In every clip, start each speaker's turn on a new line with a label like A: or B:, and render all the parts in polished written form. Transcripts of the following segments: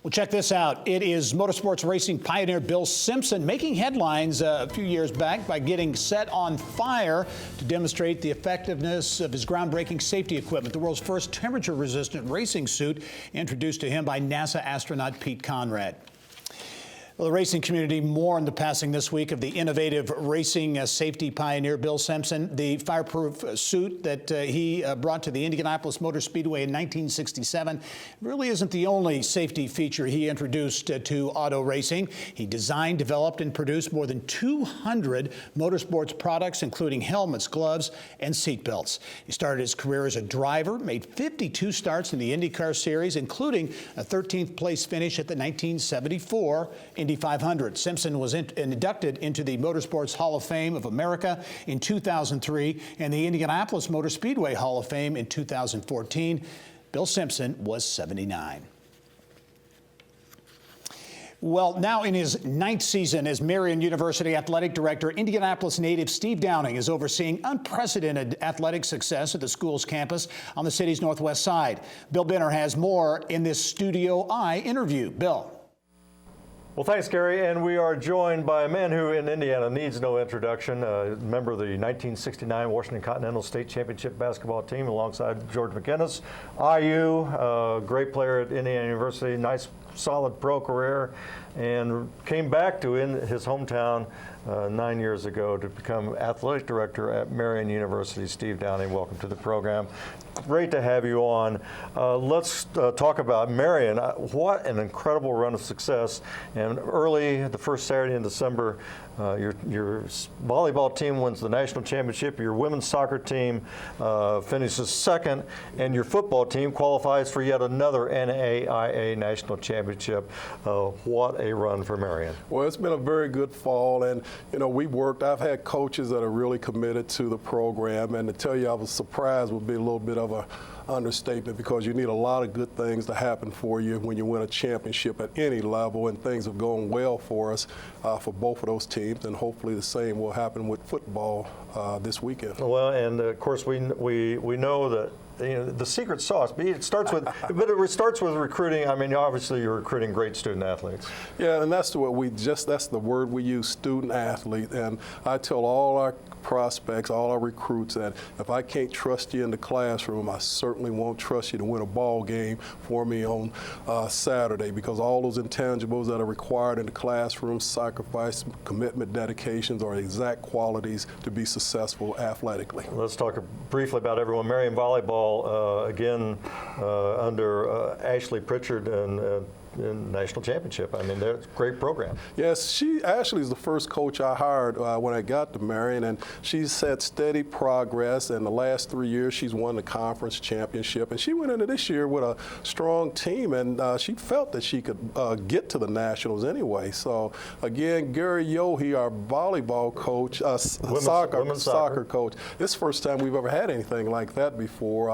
A: Well, check this out. It is motorsports racing pioneer Bill Simpson making headlines a few years back by getting set on fire to demonstrate the effectiveness of his groundbreaking safety equipment, the world's first temperature-resistant racing suit introduced to him by NASA astronaut Pete Conrad. Well, the racing community mourned the passing this week of the innovative racing safety pioneer Bill Simpson. The fireproof suit that he brought to the Indianapolis Motor Speedway in 1967 really isn't the only safety feature he introduced to auto racing. He designed, developed, and produced more than 200 motorsports products, including helmets, gloves, and seat belts. He started his career as a driver, made 52 starts in the IndyCar Series, including a 13th place finish at the 1974 Indy 500. Simpson was inducted into the Motorsports Hall of Fame of America in 2003 and the Indianapolis Motor Speedway Hall of Fame in 2014. Bill Simpson was 79. Well, now in his 9th season as Marian University athletic director, Indianapolis native Steve Downing is overseeing unprecedented athletic success at the school's campus on the city's northwest side. Bill Benner has more in this Studio I interview. Bill.
B: Well, thanks, Gary. And we are joined by a man who in Indiana needs no introduction, a member of the 1969 Washington Continental State Championship basketball team alongside George McInnes. IU, great player at Indiana University, nice, solid pro career, and came back to his hometown 9 years ago to become athletic director at Marian University. Steve Downing, welcome to the program. Great to have you on. Let's talk about Marian. What an incredible run of success. And early, the first Saturday in December, your volleyball team wins the national championship, your women's soccer team finishes second, and your football team qualifies for yet another NAIA national championship. What a run for Marian.
C: Well, it's been a very good fall, and you know, I've had coaches that are really committed to the program, and to tell you I was surprised would be a little bit of a understatement, because you need a lot of good things to happen for you when you win a championship at any level, and things have gone well for us for both of those teams, and hopefully the same will happen with football this weekend.
B: Well, and of course we know that the secret sauce. It starts with, but it starts with recruiting. I mean, obviously you're recruiting great student athletes.
C: Yeah, and that's the word we use, student athlete. And I tell all our prospects, all our recruits, that if I can't trust you in the classroom, I certainly won't trust you to win a ball game for me on Saturday, because all those intangibles that are required in the classroom, sacrifice, commitment, dedications, are exact qualities to be successful athletically.
B: Let's talk briefly about everyone. Marian volleyball, again, under Ashley Pritchard and national championship. I mean, they're a great program.
C: Yes, Ashley is the first coach I hired when I got to Marian, and she's had steady progress. And the last 3 years, she's won the conference championship, and she went into this year with a strong team, and she felt that she could get to the nationals anyway. So again, Gary Yohe, our volleyball coach, women's soccer coach, this is the first time we've ever had anything like that before,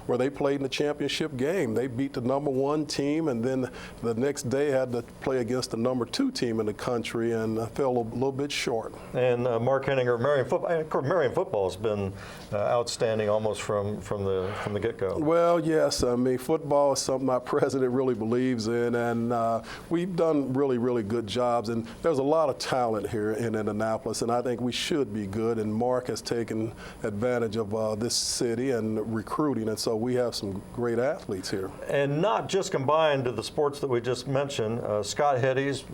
C: where they played in the championship game. They beat the #1 team, and then the next day had to play against the #2 team in the country, and fell a little bit short.
B: And Mark Henninger, Marian football has been outstanding almost from the get-go.
C: Well, yes. I mean, football is something our president really believes in, and we've done really, really good jobs. And there's a lot of talent here in Indianapolis, and I think we should be good. And Mark has taken advantage of this city and recruiting, and so we have some great athletes here.
B: And not just combined to the sports that we just mentioned. Scott Heddy's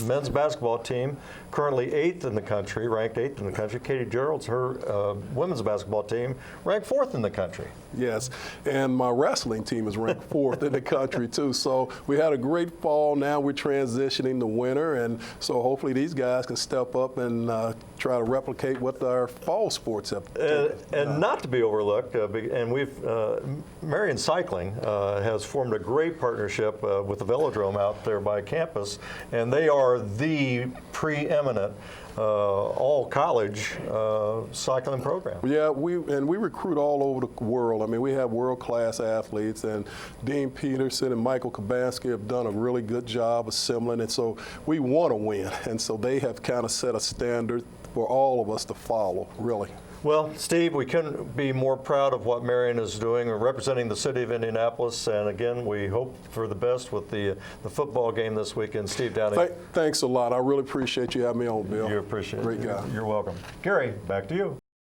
B: men's basketball team, currently 8th in the country, ranked 8th in the country. Katie Gerald's, her women's basketball team, ranked 4th in the country.
C: Yes, and my wrestling team is ranked 4th in the country too. So we had a great fall. Now we're transitioning to winter, and so hopefully these guys can step up and try to replicate what our fall sports have.
B: And not to be overlooked, and Marian Cycling has formed a great partnership with the velodrome out there by campus, and they are the preeminent all-college cycling program.
C: Yeah, we recruit all over the world. I mean, we have world-class athletes, and Dean Peterson and Michael Kabansky have done a really good job assembling it. So we want to win, and so they have kind of set a standard for all of us to follow, really.
B: Well, Steve, we couldn't be more proud of what Marian is doing, representing the city of Indianapolis. And again, we hope for the best with the football game this weekend. Steve Downing.
C: Thanks a lot. I really appreciate you having me on, Bill.
B: You appreciate it.
C: Great guy.
B: You're welcome. Gary, back to you.